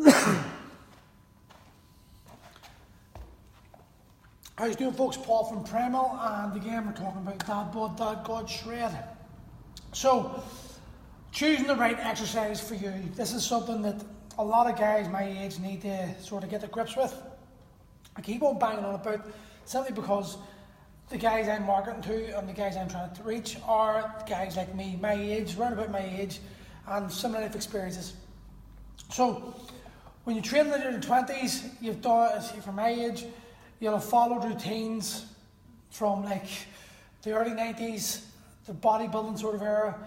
How you doing, folks? Paul from Primal, and again we're talking about Dad Bod, Dad God Shred. So, choosing the right exercise for you. This is something that a lot of guys my age need to sort of get to grips with. I keep on banging on about simply because the guys I'm marketing to and the guys I'm trying to reach are guys like me, my age, round about my age, and similar life experiences. So, when you train in your 20s, you've done, from my age, you'll have followed routines from like the early 90s, the bodybuilding sort of era,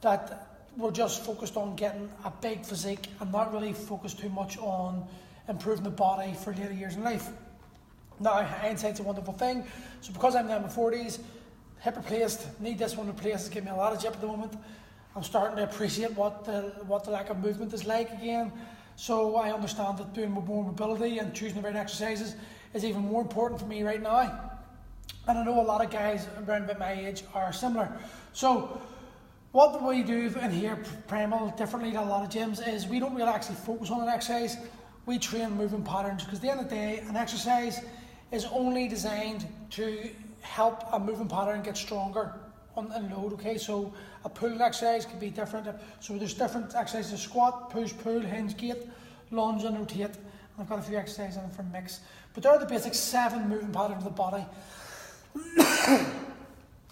that were just focused on getting a big physique and not really focused too much on improving the body for later years in life. Now, hindsight's a wonderful thing. So because I'm now in my 40s, hip replaced, need this one replaced, it's giving me a lot of jip at the moment. I'm starting to appreciate what the lack of movement is like again. So I understand that doing more mobility and choosing the right exercises is even more important for me right now. And I know a lot of guys around about my age are similar. So what we do in here, Primal, differently to a lot of gyms, is we don't really actually focus on an exercise. We train movement patterns, because at the end of the day, an exercise is only designed to help a movement pattern get stronger and load, okay? So a pull exercise could be different. So there's different exercises: squat, push, pull, hinge, gate, lunge and rotate. And I've got a few exercises in it for mix. But there are the basic 7 movement patterns of the body.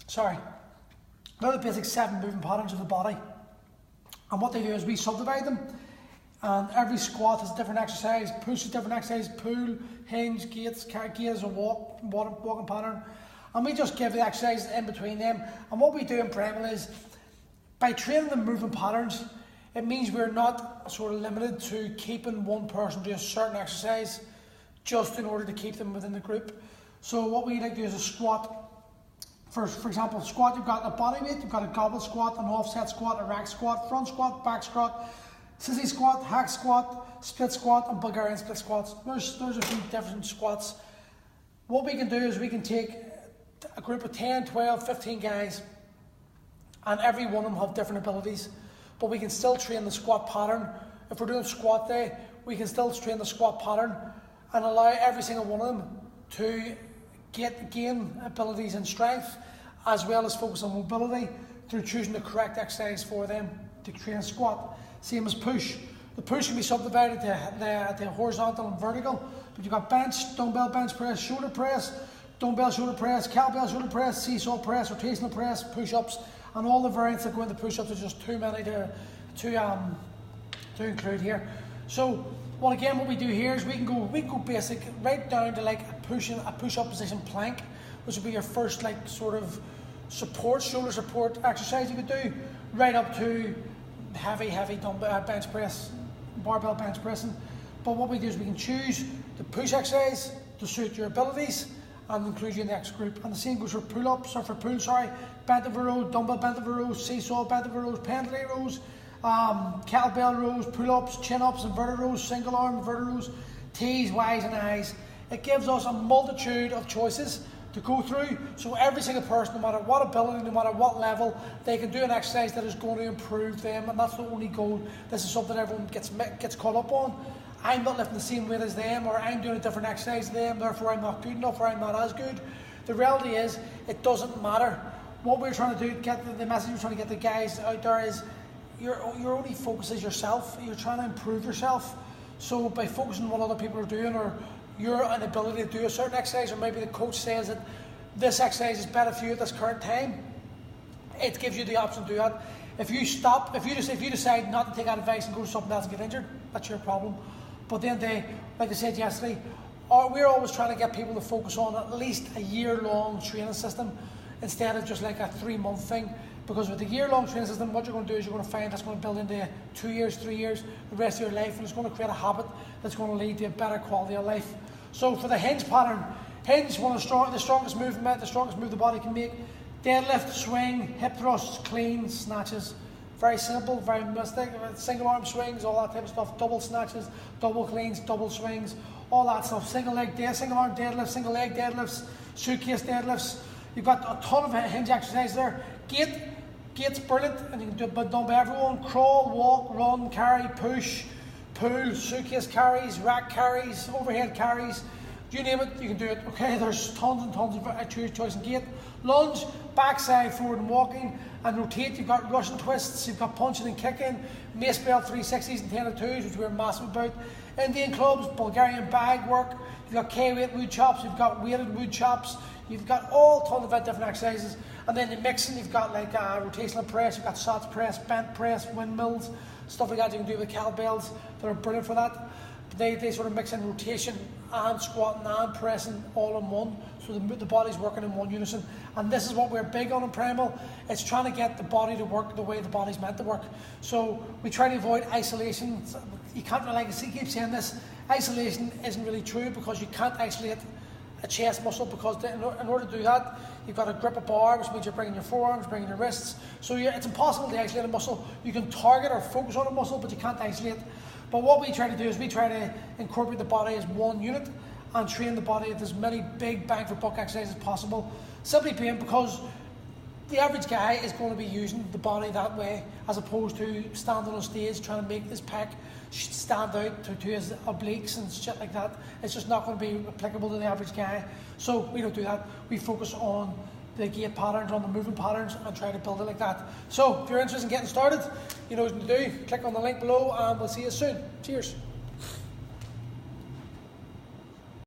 Sorry. There are the basic 7 movement patterns of the body. And what they do is we subdivide them. And every squat is a different exercise, push is a different exercise, pull, hinge, gates, gate is a walking pattern. And we just give the exercises in between them. And what we do in Primal is, by training the movement patterns, it means we're not sort of limited to keeping one person do a certain exercise just in order to keep them within the group. So what we like to do is a squat. For example, squat, you've got a body weight, you've got a goblet squat, an offset squat, a rack squat, front squat, back squat, sissy squat, hack squat, split squat, and Bulgarian split squats. There's a few different squats. What we can do is we can take a group of 10, 12, 15 guys, and every one of them have different abilities, but we can still train the squat pattern. If we're doing squat day, we can still train the squat pattern and allow every single one of them to gain abilities and strength, as well as focus on mobility through choosing the correct exercise for them to train a squat. Same as push. The push can be subdivided to horizontal and vertical, but you've got bench, dumbbell bench press, shoulder press, dumbbell shoulder press, kettlebell shoulder press, seesaw press, rotational press, push-ups, and all the variants that go into push-ups are just too many to include here. So, what we do here is we can go basic right down to like a push-up position plank, which would be your first like sort of support, shoulder support exercise you could do, right up to heavy dumbbell bench press, barbell bench pressing. But what we do is we can choose the push exercise to suit your abilities and include you in the next group. And the same goes for pull-ups, or for pull, bent over row, dumbbell bent over rows, seesaw bent over rows, pendulum rows, kettlebell rows, pull-ups, chin-ups, inverted rows, single arm, inverted rows, T's, Y's and I's. It gives us a multitude of choices to go through, so every single person, no matter what ability, no matter what level, they can do an exercise that is going to improve them, and that's the only goal. This is something everyone gets caught up on. I'm not lifting the same weight as them, or I'm doing a different exercise than them, therefore I'm not good enough, or I'm not as good. The reality is, it doesn't matter. What we're trying to do, the message we're trying to get the guys out there is, your only focus is yourself. You're trying to improve yourself. So by focusing on what other people are doing, or your inability to do a certain exercise, or maybe the coach says that this exercise is better for you at this current time, it gives you the option to do that. If you decide not to take that advice and go to something else and get injured, that's your problem. But then like I said yesterday, we're always trying to get people to focus on at least a year-long training system instead of just like a 3-month thing. Because with the year-long training system, what you're going to do is you're going to find that's going to build into 2 years, 3 years, the rest of your life, and it's going to create a habit that's going to lead to a better quality of life. So for the hinge pattern, hinge is one of the strongest movement, the strongest move the body can make. Deadlift, swing, hip thrusts, clean, snatches. Very simple, very mystic. Single arm swings, all that type of stuff. Double snatches, double cleans, double swings, all that stuff. Single arm deadlifts, single leg deadlifts, suitcase deadlifts. You've got a ton of hinge exercises there. Gate's brilliant, and you can do it done by everyone. Crawl, walk, run, carry, push, pull, suitcase carries, rack carries, overhead carries, you name it, you can do it. Okay, there's tons and tons of choice and gait. Lunge, backside, forward and walking, and rotate. You've got Russian twists, you've got punching and kicking, mace belt 360s and 10-2s, which we're massive about. Indian clubs, Bulgarian bag work, you've got K-weight wood chops, you've got weighted wood chops, you've got all tons of different exercises. And then in mixing, you've got like rotational press, you've got SATs press, bent press, windmills, stuff like that you can do with kettlebells that are brilliant for that. They sort of mix in rotation and squatting and pressing all in one, so the body's working in one unison. And this is what we're big on in Primal. It's trying to get the body to work the way the body's meant to work. So we try to avoid isolation. You can't really, like I keep saying this, isolation isn't really true, because you can't isolate a chest muscle, because in order to do that, you've got to grip a bar, which means you're bringing your forearms, bringing your wrists. So it's impossible to isolate a muscle. You can target or focus on a muscle, but you can't isolate. But what we try to do is we try to incorporate the body as one unit and train the body with as many big bang for buck exercises as possible. Simply being because the average guy is going to be using the body that way, as opposed to standing on stage trying to make this pec stand out to his obliques and shit like that. It's just not going to be applicable to the average guy. So we don't do that. We focus on the gait patterns, on the movement patterns, and try to build it like that. So if you're interested in getting started, you know what to do. Click on the link below and we'll see you soon. Cheers.